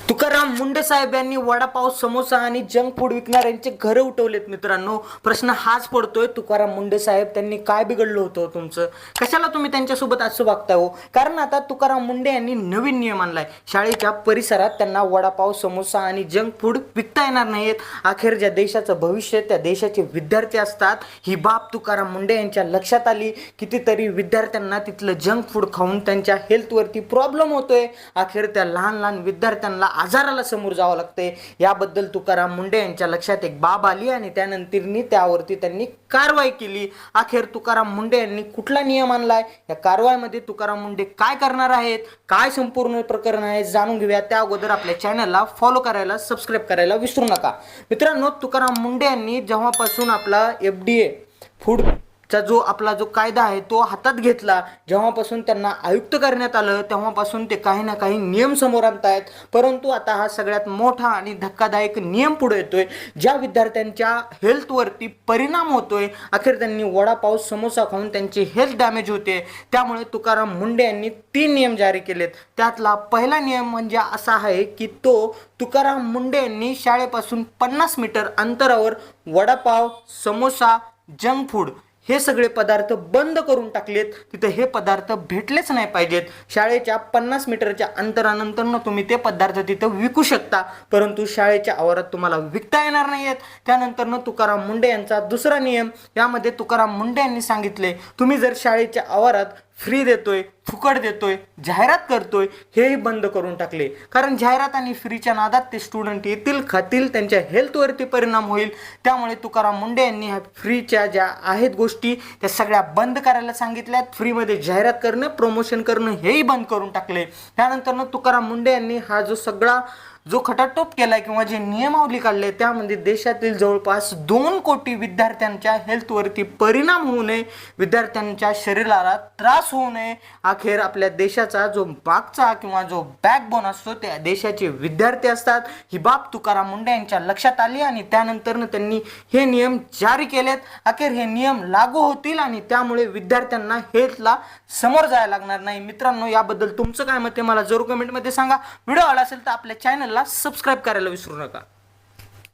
तुकाराम मुंडे साहेब यांनी वडापाव समोसा आणि junk food विकणाऱ्यांचे घर उठवलेत. मित्रांनो, प्रश्न हाच पडतोय, तुकाराम मुंडे साहेब त्यांनी काय बिघडलं होतं तुमचं? कशाला तुम्ही त्यांच्यासोबत असं वागताय हो? कारण आता तुकाराम मुंडे यांनी नवीन नियम आणलाय. शाळेच्या परिसरात त्यांना वडापाव समोसा आणि जंक फूड विकता येणार नाहीत. अखेर ज्या देशाचं भविष्य, त्या देशाचे विद्यार्थी असतात, ही बाब तुकाराम मुंडे यांच्या लक्षात आली. कितीतरी विद्यार्थ्यांना तिथलं जंक फूड खाऊन त्यांच्या हेल्थवरती प्रॉब्लेम होतोय. अखेर त्या लहान लहान विद्यार्थ्यांना आजाराला समोर जावं लागते. याबद्दल तुकाराम मुंडे यांच्या लक्षात एक बाब आली आणि त्यानंतर त्यावरती त्यांनी कारवाई केली. अखेर तुकाराम मुंडे यांनी कुठला नियम आणलाय, या कारवाईमध्ये तुकाराम मुंडे काय करणार आहेत, काय संपूर्ण प्रकरण आहे, जाणून घेऊया. त्या अगोदर आपल्या चॅनलला फॉलो करायला, सबस्क्राईब करायला विसरू नका. मित्रांनो, तुकाराम मुंडे यांनी जेव्हापासून आपला FDA फूड चा जो कायदा आहे तो हातात घेतला, जेव्हापासून त्यांना आयुक्त करण्यात आलं, तेव्हापासून ते काही ना काही नियम समोर आणतायत. परंतु आता हा सगळ्यात मोठा आणि धक्कादायक नियम पुढे येतोय, ज्या विद्यार्थ्यांच्या हेल्थवरती परिणाम होतोय. अखेर त्यांनी वडापाव समोसा खाऊन त्यांची हेल्थ डॅमेज होते. त्यामुळे तुकाराम मुंडे यांनी 3 नियम जारी केलेत. त्यातला पहिला नियम म्हणजे असा आहे की तुकाराम मुंडे यांनी शाळेपासून 50 मीटर अंतरावर वडापाव, समोसा, जंक फूड हे सगळे पदार्थ बंद करून टाकलेत. तिथे हे पदार्थ भेटलेच नाही पाहिजेत. शाळेच्या 50 मीटरच्या अंतरानंतर तुम्ही ते पदार्थ तिथं विकू शकता, परंतु शाळेच्या आवारात तुम्हाला विकता येणार नाहीयेत. त्यानंतर तुकाराम मुंडे यांचा दुसरा नियम, यामध्ये तुकाराम मुंडे यांनी सांगितले, तुम्ही जर शाळेच्या आवारात फ्री देतोय, फुकट देतोय, जाहिरात करतोय, हेही बंद करून टाकले. कारण जाहिरात आणि फ्रीच्या नादात ते स्टुडंट येतील, खातील, त्यांच्या हेल्थवरती परिणाम होईल. त्यामुळे तुकाराम मुंडे यांनी ह्या फ्रीच्या ज्या आहेत गोष्टी त्या सगळ्या बंद करायला सांगितल्यात. फ्रीमध्ये जाहिरात करणं, प्रमोशन करणं हेही बंद करून टाकले. त्यानंतर तुकाराम मुंडे यांनी हा जो खटाटोप केलाय किंवा जे नियमावली काढले, त्यामध्ये देशातील जवळपास 2 कोटी विद्यार्थ्यांच्या हेल्थवरती परिणाम होऊ नये, विद्यार्थ्यांच्या शरीराला त्रास होऊ नये. अखेर आपल्या देशाचा जो मागचा किंवा जो बॅकबोन असतो, त्या देशाचे विद्यार्थी असतात. ही बाब तुकाराम मुंडे यांच्या लक्षात आली आणि त्यानंतर त्यांनी हे नियम जारी केलेत. अखेर हे नियम लागू होतील आणि त्यामुळे विद्यार्थ्यांना हेल्थला समोर जायला लागणार नाही. मित्रांनो, याबद्दल तुमचं काय मत आहे मला जरूर कमेंटमध्ये सांगा. व्हिडिओ आवडला असेल तर आपल्या चॅनलला सबस्क्राईब करायला विसरू नका.